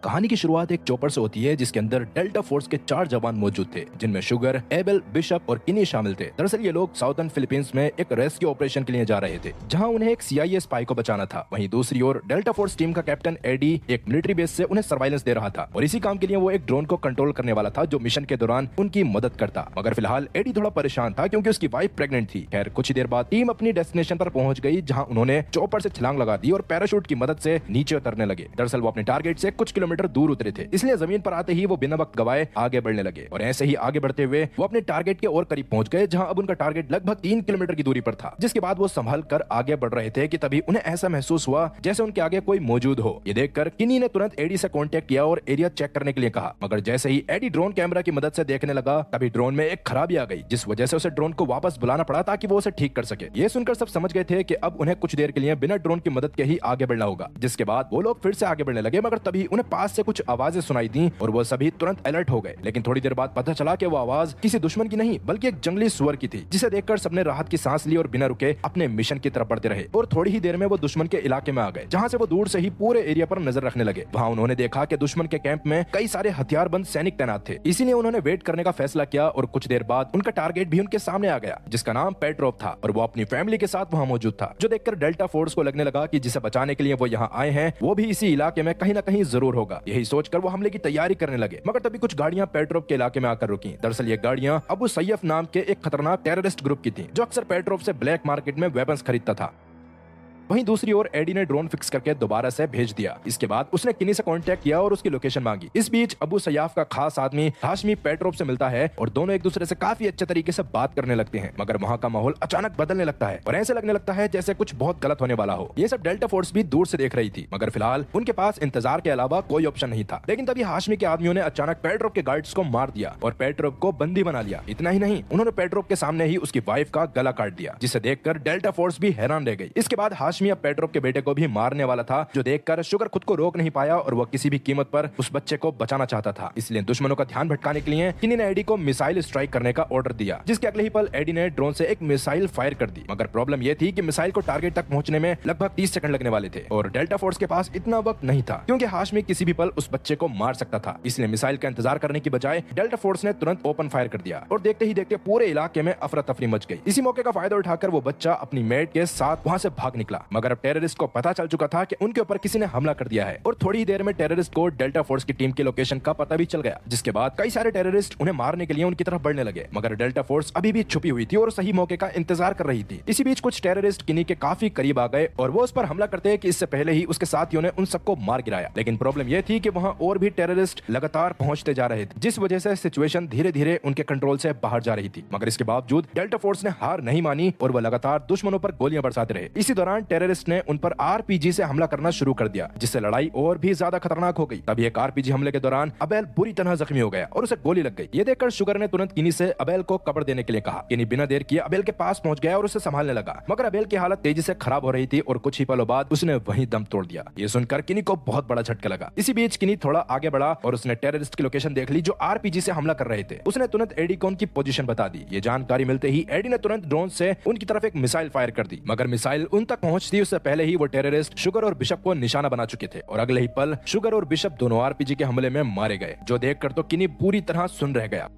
कहानी की शुरुआत एक चॉपर से होती है जिसके अंदर डेल्टा फोर्स के 4 जवान मौजूद थे, जिनमें शुगर, एबेल, बिशप और किनी शामिल थे। दरअसल ये लोग साउथर्न फिलीपींस में एक रेस्क्यू ऑपरेशन के लिए जा रहे थे, जहां उन्हें एक CIA स्पाई को बचाना था। वहीं दूसरी ओर डेल्टा फोर्स टीम का कैप्टन एडी एक मिलिट्री बेस से उन्हें सर्वाइलेंस दे रहा था और इसी काम के लिए वो एक ड्रोन को कंट्रोल करने वाला था जो मिशन के दौरान उनकी मदद करता। मगर फिलहाल एडी थोड़ा परेशान था क्योंकि उसकी वाइफ प्रेग्नेंट थी। खैर कुछ ही देर बाद टीम अपनी डेस्टिनेशन पर पहुंच गई, जहां उन्होंने चॉपर से छलांग लगा दी और पैराशूट की मदद से नीचे उतरने लगे। दरअसल वो अपने टारगेट से कुछ किलोमीटर दूर उतरे थे, इसलिए जमीन पर आते ही वो बिना वक्त गवाए आगे बढ़ने लगे और ऐसे ही आगे बढ़ते हुए वो अपने टारगेट के और करीब पहुंच गए, जहां अब उनका टारगेट लगभग 3 किलोमीटर की दूरी पर था। जिसके बाद वो संभल कर आगे बढ़ रहे थे कि तभी उन्हें ऐसा महसूस हुआ जैसे उनके आगे कोई मौजूद हो। ये देखकर किनी ने तुरंत एडी से कांटेक्ट किया और एरिया चेक करने के लिए कहा, मगर जैसे ही एडी ड्रोन कैमरा की मदद से देखने लगा तभी ड्रोन में एक खराबी आ गई, जिस वजह से उसे ड्रोन को वापस बुलाना पड़ा ताकि वो उसे ठीक कर सके। ये सुनकर सब समझ गए थे कि अब उन्हें कुछ देर के लिए बिना ड्रोन की मदद के ही आगे बढ़ना होगा। जिसके बाद वो लोग फिर से आगे बढ़ने लगे, मगर तभी उन्हें पास से कुछ आवाजें सुनाई दी और वो सभी तुरंत अलर्ट हो गए। लेकिन थोड़ी देर बाद पता चला कि वो आवाज किसी दुश्मन की नहीं बल्कि एक जंगली सुअर की थी, जिसे देखकर सबने राहत की सांस ली और बिना रुके अपने मिशन की तरफ बढ़ते रहे। और थोड़ी ही देर में वो दुश्मन के इलाके में आ गए, जहां से वो दूर से ही पूरे एरिया पर नजर रखने लगे। वहां उन्होंने देखा कि दुश्मन के कैंप में कई सारे हथियारबंद सैनिक तैनात थे, इसीलिए उन्होंने वेट करने का फैसला किया और कुछ देर बाद उनका टारगेट भी उनके सामने आ गया, जिसका नाम पेट्रोव था और वो अपनी फैमिली के साथ वहां मौजूद था। जो देखकर डेल्टा फोर्स को लगने लगा कि जिसे बचाने के लिए वो यहाँ आए हैं वो भी इसी इलाके में कहीं ना कहीं जरूर होगा। यही सोचकर वो हमले की तैयारी करने लगे, मगर तभी कुछ गाड़ियां पेट्रोव के इलाके में आकर रुकी। दरअसल ये गाड़ियां अबू सैयफ नाम के एक खतरनाक टेररिस्ट ग्रुप की थी, जो अक्सर पेट्रोव से ब्लैक मार्केट में वेपन्स खरीदता था। वहीं दूसरी ओर एडी ने ड्रोन फिक्स करके दोबारा से भेज दिया। इसके बाद उसने किनी से कांटेक्ट किया और उसकी लोकेशन मांगी। इस बीच अबू सयाफ का खास आदमी हाशमी पेट्रोव से मिलता है और दोनों एक दूसरे से काफी अच्छे तरीके से बात करने लगते हैं, मगर वहाँ का माहौल अचानक बदलने लगता है और ऐसे लगने लगता है जैसे कुछ बहुत गलत होने वाला हो। ये सब डेल्टा फोर्स भी दूर से देख रही थी, मगर फिलहाल उनके पास इंतजार के अलावा कोई ऑप्शन नहीं था। लेकिन तभी हाशमी के आदमियों ने अचानक पेट्रोव के गार्ड्स को मार दिया और पेट्रोव को बंदी बना लिया। इतना ही नहीं, उन्होंने पेट्रोव के सामने ही उसकी वाइफ का गला काट दिया, जिसे देखकर डेल्टा फोर्स भी हैरान रह गई। इसके बाद हाशमी अब पेट्रोव के बेटे को भी मारने वाला था, जो देखकर शुगर खुद को रोक नहीं पाया और वह किसी भी कीमत पर उस बच्चे को बचाना चाहता था। इसलिए दुश्मनों का ध्यान भटकाने के लिए किनी ने एडी को मिसाइल स्ट्राइक करने का ऑर्डर दिया, जिसके अगले ही पल एडी ने ड्रोन से एक मिसाइल फायर कर दी। मगर प्रॉब्लम यह थी कि मिसाइल को टारगेट तक पहुंचने में लगभग 30 सेकंड लगने वाले थे और डेल्टा फोर्स के पास इतना वक्त नहीं था, क्योंकि हाशमी किसी भी पल उस बच्चे को मार सकता था। इसलिए मिसाइल का इंतजार करने की बजाय डेल्टा फोर्स ने तुरंत ओपन फायर कर दिया और देखते ही देखते पूरे इलाके में अफरा तफरी मच गई। इसी मौके का फायदा उठाकर वो बच्चा अपनी मेट के साथ वहां से भाग निकला, मगर अब टेररिस्ट को पता चल चुका था कि उनके ऊपर किसी ने हमला कर दिया है और थोड़ी ही देर में टेररिस्ट को डेल्टा फोर्स की टीम की लोकेशन का पता भी चल गया। जिसके बाद कई सारे टेररिस्ट उन्हें मारने के लिए उनकी तरफ बढ़ने लगे, मगर डेल्टा फोर्स अभी भी छुपी हुई थी और सही मौके का इंतजार कर रही थी। इसी बीच कुछ टेररिस्ट किनी के काफी करीब आ गए और वो उस पर हमला करते हैं कि इससे पहले ही उसके साथियों ने उन सबको मार गिराया। लेकिन प्रॉब्लम यह थी कि वहां और भी टेररिस्ट लगातार पहुंचते जा रहे थे, जिस वजह से सिचुएशन धीरे धीरे उनके कंट्रोल से बाहर जा रही थी। मगर इसके बावजूद डेल्टा फोर्स ने हार नहीं मानी और वह लगातार दुश्मनों पर गोलियां बरसाते रहे। इसी दौरान टेररिस्ट ने उन पर RPG से हमला करना शुरू कर दिया, जिससे लड़ाई और भी ज्यादा खतरनाक हो गई। तभी एक RPG हमले के दौरान अबेल बुरी तरह जख्मी हो गया और उसे गोली लग गई। ये देखकर शुगर ने तुरंत किनी से अबेल को कब्र देने के लिए कहा। किनी बिना देर किए अबेल के पास पहुंच गया और उसे संभालने लगा, मगर अबेल की हालत तेजी से खराब हो रही थी और कुछ ही पलों बाद उसने वहीं दम तोड़ दिया। ये सुनकर किनी को बहुत बड़ा झटका लगा। इसी बीच किनी थोड़ा आगे बढ़ा और उसने टेररिस्ट की लोकेशन देख ली जो RPG से हमला कर रहे थे। उसने तुरंत एडी को उनकी पोजीशन बता दी। ये जानकारी मिलते ही एडी ने तुरंत ड्रोन से उनकी तरफ एक मिसाइल फायर कर दी, मगर मिसाइल उन तक पहुंचती उससे पहले ही वो टेररिस्ट शुगर और बिशप को निशाना बना चुके थे और अगले ही पल शुगर और बिशप दोनों RPG के हमले में मारे गए, जो देखकर तो किनी पूरी तरह सुन रह गया।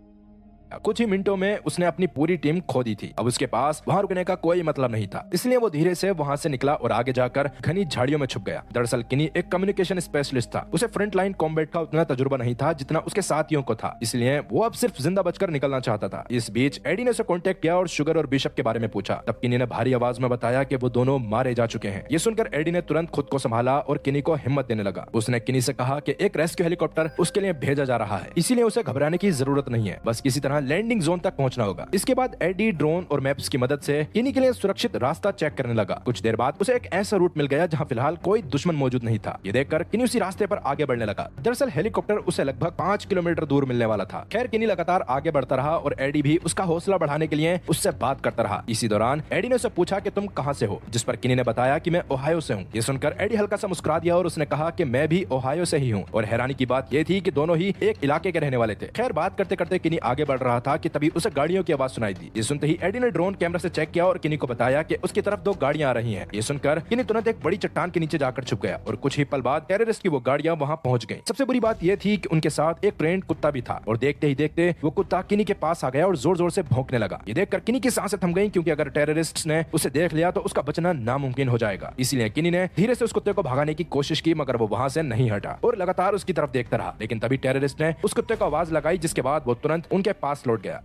कुछ ही मिनटों में उसने अपनी पूरी टीम खो दी थी। अब उसके पास वहां रुकने का कोई मतलब नहीं था, इसलिए वो धीरे से वहां से निकला और आगे जाकर घनी झाड़ियों में छुप गया। दरअसल किनी एक कम्युनिकेशन स्पेशलिस्ट था, उसे फ्रंट लाइन कॉम्बैट का उतना तजुर्बा नहीं था जितना उसके साथियों को था, इसलिए वो अब सिर्फ जिंदा बचकर निकलना चाहता था। इस बीच एडी ने उसे कॉन्टेक्ट किया और शुगर और बिशप के बारे में पूछा। तब किनी ने भारी आवाज में बताया कि वो दोनों मारे जा चुके हैं। ये सुनकर एडी ने तुरंत खुद को संभाला और किनी को हिम्मत देने लगा। उसने किनी से कहा कि एक रेस्क्यू हेलीकॉप्टर उसके लिए भेजा जा रहा है, इसीलिए उसे घबराने की जरूरत नहीं है, बस किसी तरह लैंडिंग जोन तक पहुंचना होगा। इसके बाद एडी ड्रोन और मैप्स की मदद से किनी के लिए सुरक्षित रास्ता चेक करने लगा। कुछ देर बाद उसे एक ऐसा रूट मिल गया जहां फिलहाल कोई दुश्मन मौजूद नहीं था। ये देखकर किनी उसी रास्ते पर आगे बढ़ने लगा। दरअसल हेलीकॉप्टर उसे लगभग 5 किलोमीटर दूर मिलने वाला था। खैर किनी लगातार आगे बढ़ता रहा और एडी भी उसका हौसला बढ़ाने के लिए उससे बात करता रहा। इसी दौरान एडी ने उसे पूछा कि तुम कहां से हो, जिस पर किनी ने बताया कि मैं ओहायो से हूं। ये सुनकर एडी हल्का सा मुस्कुरा दिया और उसने कहा कि मैं भी ओहायो से ही हूं। और हैरानी की बात यह थी कि दोनों ही एक इलाके के रहने वाले थे। खैर बात करते करते किनी आगे बढ़ रहा था कि तभी उसे गाड़ियों की आवाज सुनाई दी। ये सुनते ही एडी ने ड्रोन कैमरा से चेक किया और किनी को बताया कि उसकी तरफ 2 गाड़ियां आ रही हैं। ये सुनकर किनी तुरंत एक बड़ी चट्टान के नीचे जाकर छुप गया और कुछ ही पल बाद टेररिस्ट की वो गाड़ियां वहां पहुंच गईं। सबसे बुरी बात यह थी कि उनके साथ एक ट्रेंड कुत्ता भी था और देखते ही देखते वो कुत्ता किनी के पास आ गया और जोर जोर से भौंकने लगा। ये देखकर किनी की सांसें थम गई, क्योंकि अगर टेररिस्ट्स ने उसे देख लिया तो उसका बचना नामुमकिन हो जाएगा। इसलिए किनी ने धीरे से उस कुत्ते को भगाने की कोशिश की, मगर वो वहां से नहीं हटा और लगातार उसकी तरफ देखता रहा। लेकिन तभी टेररिस्ट ने उस कुत्ते को आवाज लगाई, जिसके बाद वो तुरंत उनके पास लौट गया।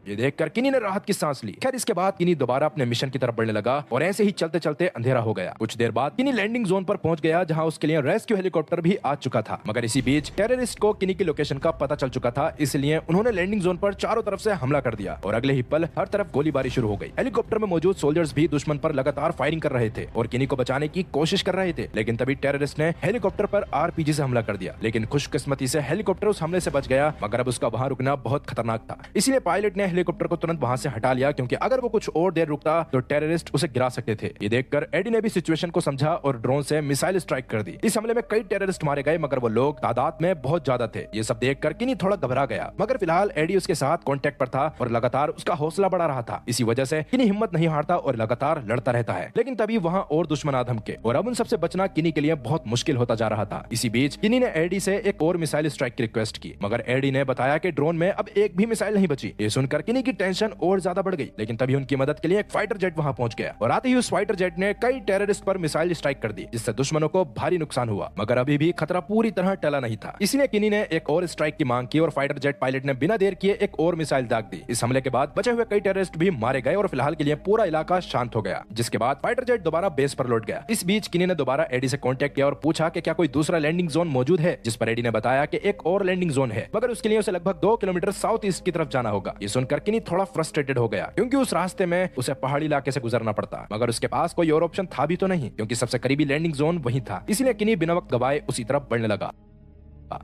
ये देखकर किनी ने राहत की सांस ली। खैर, इसके बाद किनी दोबारा अपने मिशन की तरफ बढ़ने लगा और ऐसे ही चलते चलते अंधेरा हो गया। कुछ देर बाद किनी लैंडिंग जोन पर पहुंच गया, जहां उसके लिए रेस्क्यू हेलीकॉप्टर भी आ चुका था। मगर इसी बीच टेररिस्ट को किनी की लोकेशन का पता चल चुका था, इसलिए उन्होंने लैंडिंग जोन पर चारों तरफ से हमला कर दिया और अगले ही पल हर तरफ गोलीबारी शुरू हो गई। हेलीकॉप्टर में मौजूद सोल्जर्स भी दुश्मन पर लगातार फायरिंग कर रहे थे और किनी को बचाने की कोशिश कर रहे थे। लेकिन तभी टेररिस्ट ने हेलीकॉप्टर पर आरपीजी से हमला कर दिया। लेकिन खुशकिस्मती से हेलीकॉप्टर उस हमले से बच गया, मगर अब उसका वहां रुकना बहुत खतरनाक था। इसलिए पायलट ने हेलीकॉप्टर को तुरंत वहां से हटा लिया, क्योंकि अगर वो कुछ और देर रुकता तो टेररिस्ट उसे गिरा सकते थे। ये देखकर एडी ने भी सिचुएशन को समझा और ड्रोन से मिसाइल स्ट्राइक कर दी। इस हमले में कई टेररिस्ट मारे गए, मगर वो लोग तादाद में बहुत ज्यादा थे। ये सब देखकर किनी थोड़ा घबरा गया, मगर फिलहाल एडी उसके साथ कांटेक्ट पर था और लगातार उसका हौसला बढ़ा रहा था। इसी वजह से किनी हिम्मत नहीं हारता और लगातार लड़ता रहता है। लेकिन तभी वहां और दुश्मन आ धमके और अब उन सबसे बचना किनी के लिए बहुत मुश्किल होता जा रहा था। इसी बीच किनी ने एडी से एक और मिसाइल स्ट्राइक की रिक्वेस्ट की, मगर एडी ने बताया कि ड्रोन में अब एक भी मिसाइल नहीं बची। ये सुनकर किनी की टेंशन और ज्यादा बढ़ गई। लेकिन तभी उनकी मदद के लिए एक फाइटर जेट वहां पहुंच गया और आते ही उस फाइटर जेट ने कई टेररिस्ट पर मिसाइल स्ट्राइक कर दी, जिससे दुश्मनों को भारी नुकसान हुआ। मगर अभी भी खतरा पूरी तरह टला नहीं था। इसलिए किनी ने एक और स्ट्राइक की मांग की और फाइटर जेट पायलट ने बिना देर किए एक और मिसाइल दाग दी। इस हमले के बाद बचे हुए कई टेररिस्ट भी मारे गए और फिलहाल के लिए पूरा इलाका शांत हो गया, जिसके बाद फाइटर जेट दोबारा बेस पर लौट गया। इस बीच किनी ने दोबारा एडी से कांटेक्ट किया और पूछा कि क्या कोई दूसरा लैंडिंग जोन मौजूद है, जिस पर एडी ने बताया कि एक और लैंडिंग जोन है, मगर उसके लिए उसे लगभग 2 किलोमीटर साउथ ईस्ट की तरफ जाना होगा। ये सुनकर किनी थोड़ा फ्रस्ट्रेटेड हो गया, क्योंकि उस रास्ते में उसे पहाड़ी इलाके से गुजरना पड़ता, मगर उसके पास कोई और ऑप्शन था भी तो नहीं, क्योंकि सबसे करीबी लैंडिंग जोन वही था। इसलिए किनी बिना वक्त गवाए उसी तरफ बढ़ने लगा।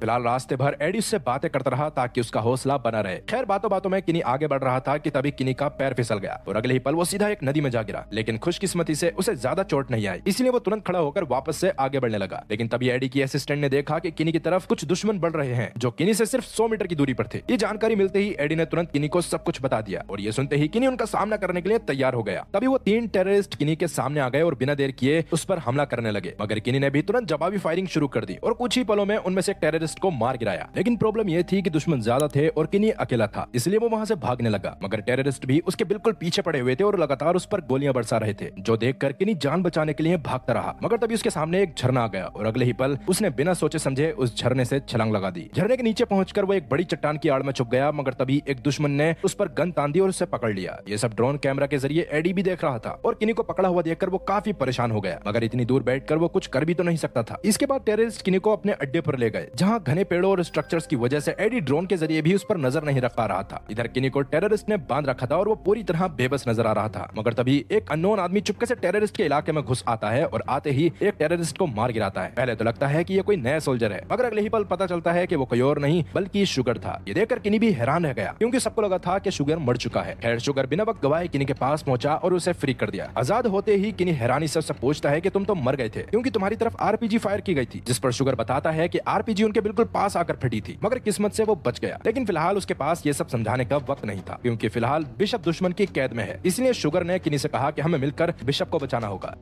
फिलहाल रास्ते भर एडी उससे बातें करता रहा ताकि उसका हौसला बना रहे। खैर, बातों बातों में किनी आगे बढ़ रहा था कि तभी किनी का पैर फिसल गया और अगले ही पल वो सीधा एक नदी में जा गिरा। लेकिन खुशकिस्मती से उसे ज्यादा चोट नहीं आई, इसलिए वो तुरंत खड़ा होकर वापस से आगे बढ़ने लगा। लेकिन तभी एडी की असिस्टेंट ने देखा कि किनी की तरफ कुछ दुश्मन बढ़ रहे हैं, जो किनी से सिर्फ 100 मीटर की दूरी पर थे। ये जानकारी मिलते ही एडी ने तुरंत किनी को सब कुछ बता दिया और ये सुनते ही किनी उनका सामना करने के लिए तैयार हो गया। तभी वो 3 टेररिस्ट किनी के सामने आ गए और बिना देर किए उस पर हमला करने लगे, मगर किनी ने भी तुरंत जवाबी फायरिंग शुरू कर दी और कुछ ही पलों में उनमें से एक टेररिस्ट को मार गिराया। लेकिन प्रॉब्लम यह थी कि दुश्मन ज्यादा थे और किनी अकेला था, इसलिए वो वहां से भागने लगा। मगर टेररिस्ट भी उसके बिल्कुल पीछे पड़े हुए थे और लगातार उस पर गोलियां बरसा रहे थे, जो देखकर किनी जान बचाने के लिए भागता रहा। मगर तभी उसके सामने एक झरना आ गया और अगले ही पल उसने बिना सोचे समझे उस झरने से छलांग लगा दी। झरने के नीचे पहुंचकर वो एक बड़ी चट्टान की आड़ में छुप गया, मगर तभी एक दुश्मन ने उस पर गन तान दी और उसे पकड़ लिया। ये सब ड्रोन कैमरा के जरिए एडी भी देख रहा था और किनी को पकड़ा हुआ देखकर वो काफी परेशान हो गया, मगर इतनी दूर बैठकर वो कुछ कर भी तो नहीं सकता था। इसके बाद टेररिस्ट किनी को अपने अड्डे पर ले गए, जहां घने पेड़ों और स्ट्रक्चर्स की वजह से एडी ड्रोन के जरिए भी उस पर नजर नहीं रख पा रहा था। इधर किनी को टेररिस्ट ने बांध रखा था और वो पूरी तरह बेबस नजर आ रहा था। मगर तभी एक अननोन आदमी चुपके से टेररिस्ट के इलाके में घुस आता है और आते ही एक टेररिस्ट को मार गिराता है। पहले तो लगता है कि ये कोई नया सोल्जर है, मगर अगले ही पल पता चलता है कि वो कोई और नहीं बल्कि शुगर था। ये देखकर किनी भी हैरान रह गया, क्योंकि सबको लगा था कि शुगर मर चुका है। खैर, शुगर बिना वक्त गवाए किनी के पास पहुंचा और उसे फ्री कर दिया। आजाद होते ही किनी हैरानी से उससे पूछता है कि तुम तो मर गए थे, क्योंकि तुम्हारी तरफ आरपीजी फायर की गई थी, जिस पर शुगर बताता है कि आरपीजी उनके बिल्कुल पास आकर फटी थी, मगर किस्मत से वो बच गया। लेकिन फिलहाल उसके पास ये सब समझाने का वक्त नहीं था, क्योंकि फिलहाल बिशप दुश्मन की कैद में है। इसलिए शुगर ने किनी से कहा कि हमें मिलकर बिशप को बचाना होगा,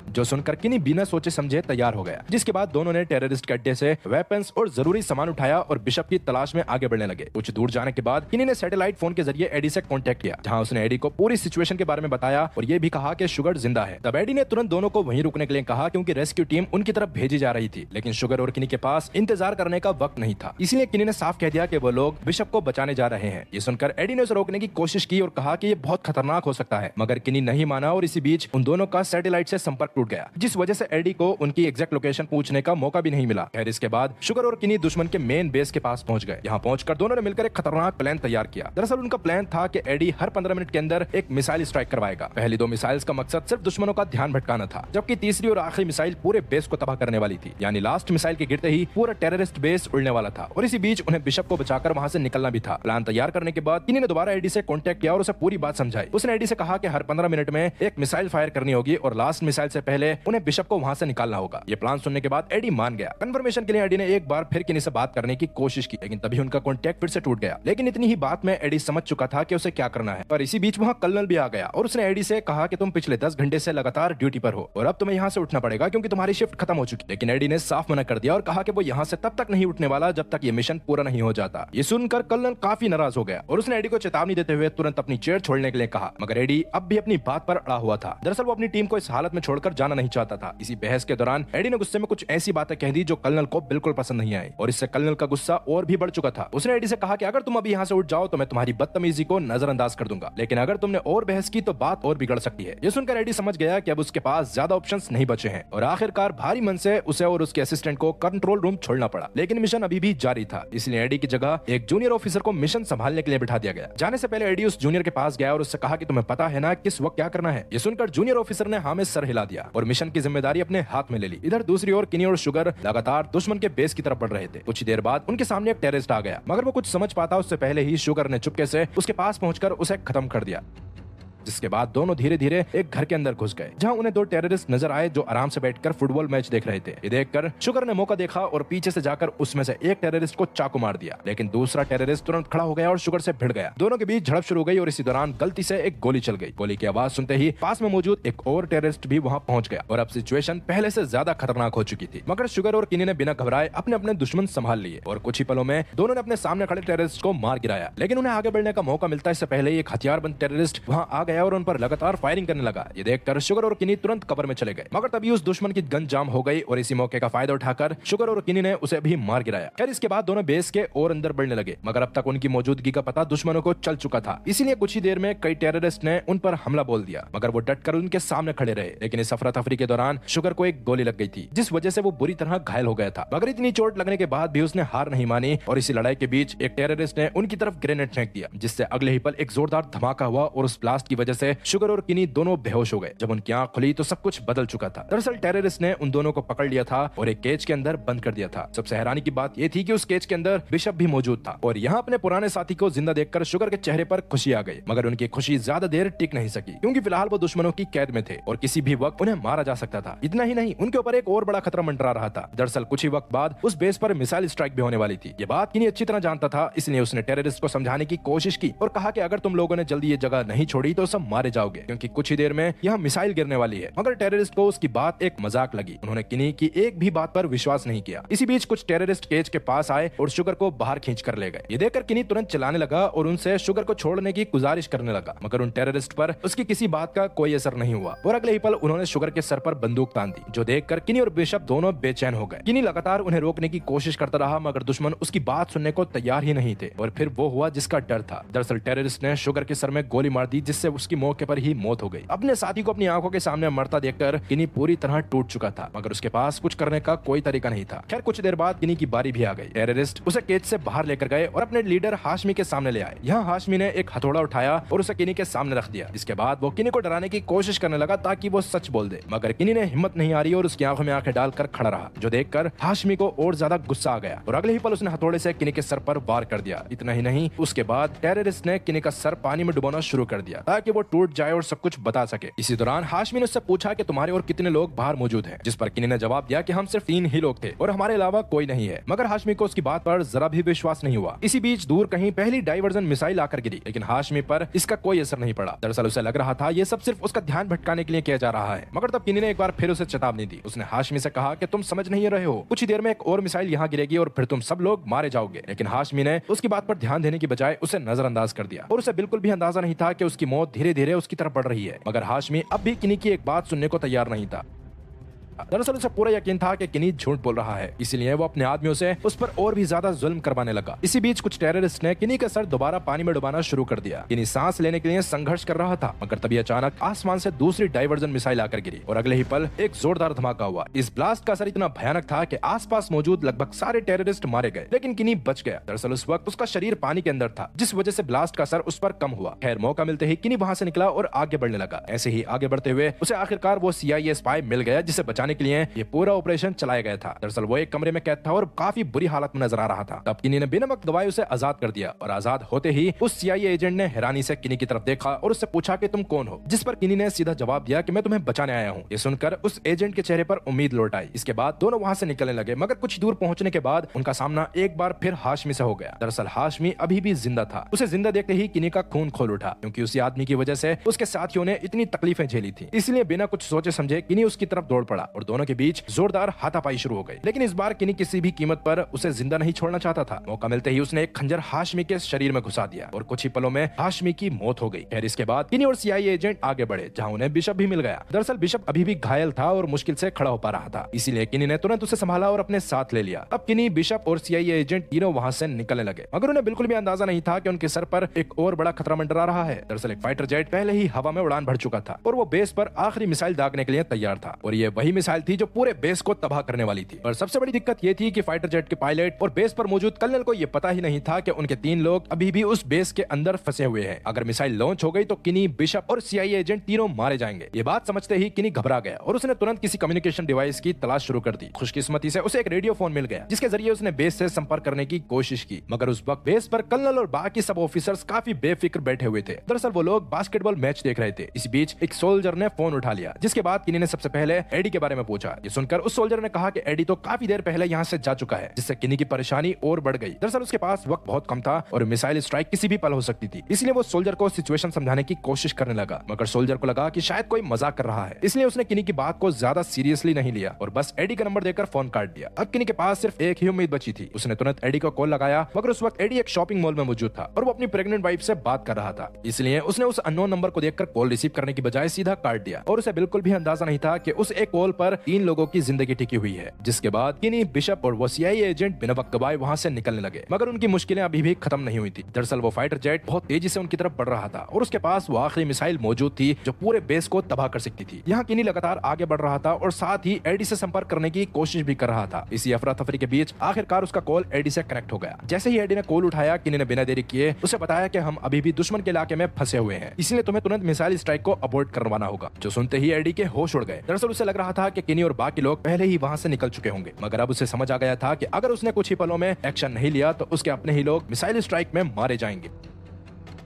जो सुनकर किनी बिना सोचे समझे तैयार हो गया। जिसके बाद दोनों ने टेररिस्ट के अड्डे से वेपन्स और जरूरी सामान उठाया और बिशप की तलाश में आगे बढ़ने लगे। कुछ दूर जाने के बाद किनी ने सैटेलाइट फोन के जरिए एडी से कांटेक्ट किया, जहां उसने एडी को पूरी सिचुएशन के बारे में बताया और ये भी कहा कि शुगर जिंदा है। तब एडी ने तुरंत दोनों को वहीं रुकने के लिए कहा, क्योंकि रेस्क्यू टीम उनकी तरफ भेजी जा रही थी। लेकिन शुगर और किनी के पास इंतजार करने का वक्त नहीं था, इसलिए किनी ने साफ कह दिया कि वो लोग बिशप को बचाने जा रहे हैं। ये सुनकर एडी ने उसे रोकने की कोशिश की और कहा कि ये बहुत खतरनाक हो सकता है, मगर किनी नहीं माना और इसी बीच उन दोनों का सैटेलाइट से संपर्क टूट गया, जिस वजह से एडी को उनकी एग्जैक्ट लोकेशन पूछने का मौका भी नहीं मिला। खैर, इसके बाद शुगर और किनी दुश्मन के मेन बेस के पास पहुंच गए। यहाँ पहुंचकर दोनों ने मिलकर एक खतरनाक प्लान तैयार किया। दरअसल उनका प्लान था कि एडी हर 15 मिनट के अंदर एक मिसाइल स्ट्राइक करवाएगा। पहली 2 मिसाइल्स का मकसद सिर्फ दुश्मनों का ध्यान भटकाना था, जबकि तीसरी और आखिरी मिसाइल पूरे बेस को तबाह करने वाली थी। यानी लास्ट मिसाइल के गिरते ही पूरा टेररिस्ट बेस उड़ने वाला था और इसी बीच उन्हें बिशप को बचाकर वहां से निकलना भी था। प्लान तैयार करने के बाद किनी ने दोबारा एडी से कांटेक्ट किया और उसे पूरी बात समझाई। उसने एडी से कहा कि हर 15 मिनट में एक मिसाइल फायर करनी होगी और लास्ट मिसाइल से पहले पहले उन्हें बिशप को वहां से निकालना होगा। ये प्लान सुनने के बाद एडी मान गया। कन्फर्मेशन के लिए एडी ने एक बार फिर किनी से बात करने की कोशिश की, लेकिन तभी उनका कॉन्टैक्ट फिर से टूट गया। लेकिन इतनी ही बात में एडी समझ चुका था कि उसे क्या करना है। पर इसी बीच वहां कर्नल भी आ गया और उसने एडी से कहा कि तुम पिछले 10 घंटे से लगातार ड्यूटी पर हो और अब तुम्हें यहाँ से उठना पड़ेगा क्योंकि तुम्हारी शिफ्ट खत्म हो चुकी। लेकिन एडी ने साफ मना कर दिया और कहा कि वो यहाँ से तब तक नहीं उठने वाला जब तक ये मिशन पूरा नहीं हो जाता। ये सुनकर कर्नल काफी नाराज हो गया और उसने एडी को चेतावनी देते हुए तुरंत अपनी चेयर छोड़ने के लिए कहा, मगर एडी अब भी अपनी बात पर अड़ा हुआ था। दरअसल वो अपनी टीम को इस हालत में छोड़कर जाना नहीं चाहता था। इसी बहस के दौरान एडी ने गुस्से में कुछ ऐसी बातें कह दी जो कर्नल को बिल्कुल पसंद नहीं आई और इससे कर्नल का गुस्सा और भी बढ़ चुका था। उसने एडी से कहा कि अगर तुम अभी यहाँ से उठ जाओ तो मैं तुम्हारी बदतमीजी को नजरअंदाज कर दूंगा, लेकिन अगर तुमने और बहस की तो बात और बिगड़ सकती है। ये सुनकर एडी समझ गया कि अब उसके पास ज्यादा ऑप्शंस नहीं बचे हैं और आखिरकार भारी मन से उसे और उसके असिस्टेंट को कंट्रोल रूम छोड़ना पड़ा। लेकिन मिशन अभी भी जारी था, इसलिए एडी की जगह एक जूनियर ऑफिसर को मिशन संभालने के लिए बिठा दिया गया। जाने से पहले एडी उस जूनियर के पास गया और उससे कहा कि तुम्हें पता है ना किस वक्त क्या करना है। ये सुनकर जूनियर ऑफिसर ने हाँ में सर हिला दिया और मिशन की जिम्मेदारी अपने हाथ में ले ली। इधर दूसरी ओर किनी और शुगर लगातार दुश्मन के बेस की तरफ बढ़ रहे थे। कुछ देर बाद उनके सामने एक टेररिस्ट आ गया, मगर वो कुछ समझ पाता उससे पहले ही शुगर ने चुपके से उसके पास पहुंचकर उसे खत्म कर दिया। जिसके बाद दोनों धीरे धीरे एक घर के अंदर घुस गए, जहां उन्हें दो टेररिस्ट नजर आए जो आराम से बैठकर फुटबॉल मैच देख रहे थे। ये देखकर शुगर ने मौका देखा और पीछे से जाकर उसमें से एक टेररिस्ट को चाकू मार दिया, लेकिन दूसरा टेररिस्ट तुरंत खड़ा हो गया और शुगर से भिड़ गया। दोनों के बीच झड़प शुरू हो गई और इसी दौरान गलती से एक गोली चल गई। गोली की आवाज सुनते ही पास में मौजूद एक और टेररिस्ट भी वहां पहुंच गया और अब सिचुएशन पहले से ज्यादा खतरनाक हो चुकी थी। मगर शुगर और किनी ने बिना घबराए अपने अपने दुश्मन संभाल लिए और कुछ ही पलों में दोनों ने अपने सामने खड़े टेररिस्ट को मार गिराया। लेकिन उन्हें आगे बढ़ने का मौका मिलता इससे पहले ही एक हथियारबंद टेररिस्ट वहां आ गया और उन पर लगातार फायरिंग करने लगा। ये देखकर शुगर और किनी तुरंत कवर में चले गए, मगर तभी उस दुश्मन की गन जाम हो गई और इसी मौके का फायदा उठाकर शुगर और किनी ने उसे भी मार गिराया। खैर इसके बाद दोनों बेस के और अंदर बढ़ने लगे, मगर अब तक उनकी मौजूदगी का पता दुश्मनों को चल चुका था। इसीलिए कुछ ही देर में कई टेररिस्ट ने उन पर हमला बोल दिया, मगर वो डटकर उनके सामने खड़े रहे। लेकिन इस अफरा तफरी के दौरान शुगर को एक गोली लग गई थी, जिस वजह से वो बुरी तरह घायल हो गया था। मगर इतनी चोट लगने के बाद भी उसने हार नहीं मानी और इसी लड़ाई के बीच एक टेररिस्ट ने उनकी तरफ ग्रेनेड फेंक दिया, जिससे अगले ही पल एक जोरदार धमाका हुआ और उस ब्लास्ट की वजह से शुगर और किनी दोनों बेहोश हो गए। जब उनकी आंख खुली तो सब कुछ बदल चुका था। दरअसल टेररिस्ट ने उन दोनों को पकड़ लिया था और एक केज के अंदर बंद कर दिया था। सबसे हैरानी की बात यह थी कि उस केज के अंदर बिशप भी मौजूद था और यहाँ अपने पुराने साथी को जिंदा देखकर शुगर के चेहरे पर खुशी आ गई। मगर उनकी खुशी ज्यादा देर टिक नहीं सकी, क्योंकि फिलहाल वो दुश्मनों की कैद में थे और किसी भी वक्त उन्हें मारा जा सकता था। इतना ही नहीं, उनके ऊपर एक और बड़ा खतरा मंडरा रहा था। दरअसल कुछ ही वक्त बाद उस बेस पर मिसाइल स्ट्राइक भी होने वाली थी। ये बात किनी अच्छी तरह जानता था, इसलिए उसने टेररिस्ट को समझाने की कोशिश की और कहा कि अगर तुम लोगों ने जल्दी ये जगह नहीं छोड़ी तो सब मारे जाओगे, क्योंकि कुछ ही देर में यहाँ मिसाइल गिरने वाली है। मगर टेररिस्ट को उसकी बात एक मजाक लगी। उन्होंने किनी की एक भी बात पर विश्वास नहीं किया। इसी बीच कुछ टेररिस्ट केज के पास आए और शुगर को बाहर खींच कर ले गए। ये देखकर किनी तुरंत चिल्लाने लगा और उनसे शुगर को छोड़ने की गुजारिश करने लगा, मगर उन टेररिस्ट पर उसकी किसी बात का कोई असर नहीं हुआ और अगले ही पल उन्होंने शुगर के सर पर बंदूक तान दी, जो देखकर किनी और बिशप दोनों बेचैन हो गए। किनी लगातार उन्हें रोकने की कोशिश करता रहा, मगर दुश्मन उसकी बात सुनने को तैयार ही नहीं थे और फिर वो हुआ जिसका डर था। दरअसल टेररिस्ट ने शुगर के सर में गोली मार दी, जिससे उसकी मौके पर ही मौत हो गई। अपने साथी को अपनी आंखों के सामने मरता देखकर किनी पूरी तरह टूट चुका था, मगर उसके पास कुछ करने का कोई तरीका नहीं था। खैर कुछ देर बाद किनी की बारी भी आ गई। टेररिस्ट उसे केज से बाहर लेकर गए और अपने लीडर हाशमी के सामने ले आए। यहाँ हाशमी ने एक हथौड़ा उठाया और उसे किनी के सामने रख दिया। इसके बाद वो किनी को डराने की कोशिश करने लगा ताकि वो सच बोल दे, मगर किनी ने हिम्मत नहीं हारी और उसकी आंखों में आंखें डालकर खड़ा रहा, जो देखकर हाशमी को और ज्यादा गुस्सा आ गया और अगले ही पल उसने हथौड़े से किनी के सर पर वार कर दिया। इतना ही नहीं, उसके बाद टेररिस्ट ने किनी का सर पानी में डुबाना शुरू कर दिया ताकि वो टूट जाए और सब कुछ बता सके। इसी दौरान हाशमी ने उससे पूछा कि तुम्हारे और कितने लोग बाहर मौजूद हैं, जिस पर किनी ने जवाब दिया कि हम सिर्फ 3 ही लोग थे और हमारे अलावा कोई नहीं है। मगर हाशमी को उसकी बात पर जरा भी विश्वास नहीं हुआ। इसी बीच दूर कहीं पहली डाइवर्जन मिसाइल आकर गिरी, लेकिन हाशमी पर इसका कोई असर नहीं पड़ा। दरअसल उसे लग रहा था ये सब सिर्फ उसका ध्यान भटकाने के लिए किया जा रहा है। मगर तब किनी ने एक बार फिर उसे चेतावनी दी। उसने हाशमी से कहा कि तुम समझ नहीं रहे हो, कुछ ही देर में एक और मिसाइल यहाँ गिरेगी और फिर तुम सब लोग मारे जाओगे। लेकिन हाशमी ने उसकी बात पर ध्यान देने की बजाय उसे नजरअंदाज कर दिया और उसे बिल्कुल भी अंदाजा नहीं था कि उसकी मौत धीरे धीरे उसकी तरफ बढ़ रही है। मगर हाशमी अब भी किनी की एक बात सुनने को तैयार नहीं था। दरअसल उसे पूरा यकीन था कि किनी झूठ बोल रहा है, इसलिए वो अपने आदमियों से उस पर और भी ज्यादा जुल्म करवाने लगा। इसी बीच कुछ टेररिस्ट ने किनी का सर दोबारा पानी में डुबाना शुरू कर दिया। किनी सांस लेने के लिए संघर्ष कर रहा था, मगर तभी अचानक आसमान से दूसरी डाइवर्जन मिसाइल आकर गिरी और अगले ही पल एक जोरदार धमाका हुआ। इस ब्लास्ट का असर इतना भयानक था कि आसपास मौजूद लगभग सारे टेररिस्ट मारे गए, लेकिन किनी बच गया। दरअसल उस वक्त उसका शरीर पानी के अंदर था, जिस वजह से ब्लास्ट का असर उस पर कम हुआ। खैर मौका मिलते ही किनी वहां से निकला और आगे बढ़ने लगा। ऐसे ही आगे बढ़ते हुए उसे आखिरकार वो CIA स्पाई मिल गया, जिसे बचाने बचाने के लिए ये पूरा ऑपरेशन चलाया गया था। दरअसल वो एक कमरे में कैद था और काफी बुरी हालत में नजर आ रहा था। तब किनी ने बिना वक्त गवाए उसे आजाद कर दिया और आजाद होते ही उस CIA एजेंट ने हैरानी से किनी की तरफ देखा और उससे पूछा कि तुम कौन हो, जिस पर किनी ने सीधा जवाब दिया कि मैं तुम्हें बचाने आया हूँ। ये सुनकर उस एजेंट के चेहरे पर उम्मीद लौट आई। इसके बाद दोनों वहां से निकलने लगे, मगर कुछ दूर पहुंचने के बाद उनका सामना एक बार फिर हाशमी से हो गया। दरअसल हाशमी अभी भी जिंदा था। उसे जिंदा देखते ही किनी का खून खोल उठा, क्योंकि उसी आदमी की वजह से उसके साथियों ने इतनी तकलीफें झेली थी। इसलिए बिना कुछ सोचे समझे किनी उसकी तरफ दौड़ पड़ा और दोनों के बीच जोरदार हाथापाई शुरू हो गई। लेकिन इस बार किनी किसी भी कीमत पर उसे जिंदा नहीं छोड़ना चाहता था। मौका मिलते ही उसने एक खंजर हाशमी के शरीर में घुसा दिया और कुछ ही पलों में हाशमी की मौत हो गई। खैर इसके बाद किनी और CIA एजेंट आगे बढ़े, जहां उन्हें बिशप भी मिल गया। दरअसल बिशप अभी भी घायल था और मुश्किल से खड़ा हो पा रहा था, इसीलिए किनी ने तुरंत उसे संभाला और अपने साथ ले लिया। अब किनी, बिशप और CIA एजेंट तीनों वहां से निकलने लगे, मगर उन्हें बिल्कुल भी अंदाजा नहीं था कि उनके सर पर एक और बड़ा खतरा मंडरा रहा है। दरअसल एक फाइटर जेट पहले ही हवा में उड़ान भर चुका था और वो बेस पर आखिरी मिसाइल दागने के लिए तैयार था, और ये वही मिसाइल थी जो पूरे बेस को तबाह करने वाली थी। और सबसे बड़ी दिक्कत ये थी कि फाइटर जेट के पायलट और बेस पर मौजूद कर्नल को ये पता ही नहीं था कि उनके 3 लोग अभी भी उस बेस के अंदर फंसे हुए हैं। अगर मिसाइल लॉन्च हो गई तो किनी, बिशप और CIA एजेंट तीनों मारे जाएंगे। ये बात समझते ही किनी घबरा गया और उसने तुरंत किसी कम्युनिकेशन डिवाइस की तलाश शुरू कर दी। खुशकिस्मती से उसे एक रेडियो फोन मिल गया, जिसके जरिए उसने बेस से संपर्क करने की कोशिश की, मगर उस वक्त बेस पर कर्नल और बाकी सब ऑफिसर्स काफी बेफिक्र बैठे हुए थे। दरअसल वो लोग बास्केटबॉल मैच देख रहे थे। इसी बीच एक सोल्जर ने फोन उठा लिया, जिसके बाद किनी ने सबसे पहले एडी के बारे में पूछा। ये सुनकर उस सोल्जर ने कहा कि एडी तो काफी देर पहले यहाँ से जा चुका है, जिससे किनी की परेशानी और बढ़ गई। दरअसल उसके पास वक्त बहुत कम था और मिसाइल स्ट्राइक किसी भी पल हो सकती थी, इसलिए वो सोल्जर को सिचुएशन समझाने की कोशिश करने लगा, मगर सोल्जर को लगा कि शायद कोई मजाक कर रहा है, इसलिए उसने किनी की बात को ज्यादा सीरियसली नहीं लिया और बस एडी का नंबर देकर फोन काट दिया। अब किनी के पास सिर्फ एक ही उम्मीद बची थी। उसने तुरंत एडी को कॉल लगाया, मगर उस वक्त एडी एक शॉपिंग मॉल में मौजूद था और वो अपनी प्रेग्नेंट वाइफ से बात कर रहा था, इसलिए उसने उस अननोन नंबर को देखकर कॉल रिसीव करने की बजाय सीधा काट दिया और उसे बिल्कुल भी अंदाजा नहीं था कि उस एक कॉल पर 3 लोगों की जिंदगी टिकी हुई है। जिसके बाद किनी, बिशप और वो CIA एजेंट बिना वक्त गवाए वहां से निकलने लगे, मगर उनकी मुश्किलें अभी भी खत्म नहीं हुई थी। दरअसल वो फाइटर जेट बहुत तेजी से उनकी तरफ बढ़ रहा था और उसके पास वो आखिरी मिसाइल मौजूद थी जो पूरे बेस को तबाह कर सकती थी। यहाँ किनी लगातार आगे बढ़ रहा था और साथ ही एडी से संपर्क करने की कोशिश भी कर रहा था। इसी अफरा तफरी के बीच आखिरकार उसका कॉल एडी से कनेक्ट हो गया। जैसे ही एडी ने कॉल उठाया, किनी ने बिना देरी किए उसे बताया कि हम अभी भी दुश्मन के इलाके में फंसे हुए हैं, इसलिए तुम्हें तुरंत मिसाइल स्ट्राइक को अबॉर्ट करवाना होगा। जो सुनते ही एडी के होश उड़ गए। दरअसल उसे लग रहा था कि किनी और बाकी लोग पहले ही वहां से निकल चुके होंगे, मगर अब उसे समझ आ गया था कि अगर उसने कुछ ही पलों में एक्शन नहीं लिया तो उसके अपने ही लोग मिसाइल स्ट्राइक में मारे जाएंगे।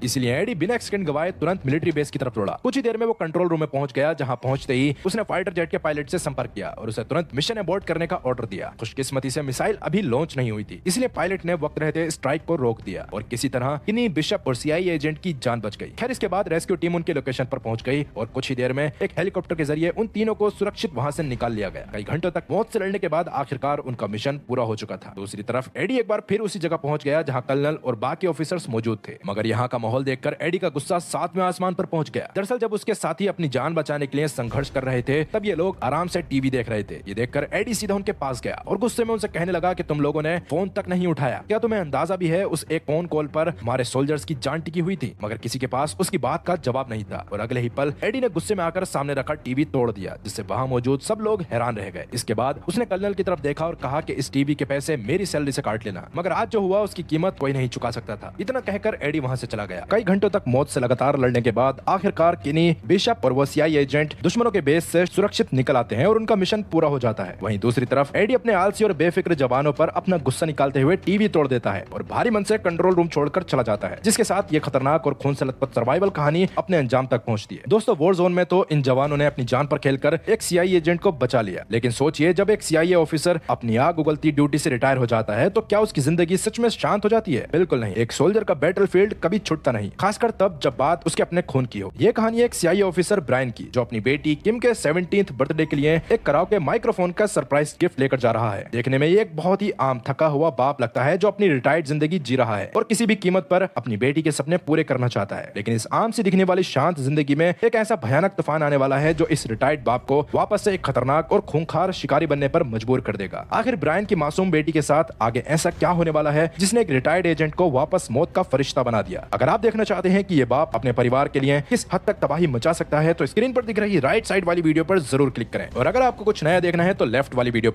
इसलिए एडी बिना सेकंड गवाए तुरंत मिलिट्री बेस की तरफ दौड़ा। कुछ ही देर में वो कंट्रोल रूम में पहुंच गया, जहां पहुंचते ही उसने फाइटर जेट के पायलट से संपर्क किया और उसे तुरंत मिशन अबॉर्ट करने का ऑर्डर दिया। खुशकिस्मती से मिसाइल अभी लॉन्च नहीं हुई थी, इसलिए पायलट ने वक्त रहते स्ट्राइक को रोक दिया और किसी तरह किनी, बिशप और CIA एजेंट की जान बच गई। खैर इसके बाद रेस्क्यू टीम उनके लोकेशन पर पहुंच गई और कुछ ही देर में एक हेलीकॉप्टर के जरिए उन तीनों को सुरक्षित वहां से निकाल लिया गया। कई घंटों तक मौत से लड़ने के बाद आखिरकार उनका मिशन पूरा हो चुका था। दूसरी तरफ एडी एक बार फिर उसी जगह पहुंच गया जहां कर्नल और बाकी ऑफिसर्स मौजूद थे, मगर यहाँ का माहौल देखकर एडी का गुस्सा 7वें आसमान पर पहुंच गया। दरअसल जब उसके साथी अपनी जान बचाने के लिए संघर्ष कर रहे थे, तब ये लोग आराम से टीवी देख रहे थे। ये देखकर एडी सीधा उनके पास गया और गुस्से में उनसे कहने लगा कि तुम लोगों ने फोन तक नहीं उठाया, क्या तुम्हें अंदाजा भी है उस एक फोन कॉल पर हमारे सोल्जर्स की जान टिकी हुई थी? मगर किसी के पास उसकी बात का जवाब नहीं था और अगले ही पल एडी ने गुस्से में आकर सामने रखा टीवी तोड़ दिया, जिससे वहां मौजूद सब लोग हैरान रह गए। इसके बाद उसने कर्नल की तरफ देखा और कहा कि इस टीवी के पैसे मेरी सैलरी से काट लेना, मगर आज जो हुआ उसकी कीमत कोई नहीं चुका सकता था। इतना कहकर एडी वहां से चला गया। कई घंटों तक मौत से लगातार लड़ने के बाद आखिरकार किनी, बिशप और वो CIA एजेंट दुश्मनों के बेस से सुरक्षित निकल आते हैं और उनका मिशन पूरा हो जाता है। वहीं दूसरी तरफ एडी अपने आलसी और बेफिक्र जवानों पर अपना गुस्सा निकालते हुए टीवी तोड़ देता है और भारी मन से कंट्रोल रूम छोड़कर चला जाता है, जिसके साथ ये खतरनाक और खून से लथपथ सर्वाइवल कहानी अपने अंजाम तक पहुंचती है। दोस्तों, वॉर जोन में तो इन जवानों ने अपनी जान पर खेलकर एक CIA एजेंट को बचा लिया, लेकिन सोचिए जब एक CIA ऑफिसर अपनी आग उगलती ड्यूटी से रिटायर हो जाता है तो क्या उसकी जिंदगी सच में शांत हो जाती है? बिल्कुल नहीं। एक सोल्जर का बैटलफील्ड कभी छूटता नहीं, खासकर तब जब बात उसके अपने खून की हो। ये कहानी एक CIA ऑफिसर ब्रायन की, जो अपनी बेटी किम के 17th बर्थडे के लिए एक कराओके माइक्रोफोन का सरप्राइज गिफ्ट लेकर जा रहा है। देखने में ये एक बहुत ही आम थका हुआ बाप लगता है जो अपनी रिटायर्ड जिंदगी जी रहा है और किसी भी कीमत पर अपनी बेटी के सपने पूरे करना चाहता है। लेकिन इस आम सी दिखने वाली शांत जिंदगी में एक ऐसा भयानक तूफान आने वाला है जो इस रिटायर्ड बाप को वापस से एक खतरनाक और खूंखार शिकारी बनने पर मजबूर कर देगा। आखिर ब्रायन की मासूम बेटी के साथ आगे ऐसा क्या होने वाला है जिसने एक रिटायर्ड एजेंट को वापस मौत का फरिश्ता बना दिया? अगर आप देखना चाहते हैं कि ये बाप अपने परिवार के लिए किस हद तक तबाही मचा सकता है तो स्क्रीन पर दिख रही राइट साइड वाली वीडियो पर जरूर क्लिक करें, और अगर आपको कुछ नया देखना है तो लेफ्ट वाली वीडियो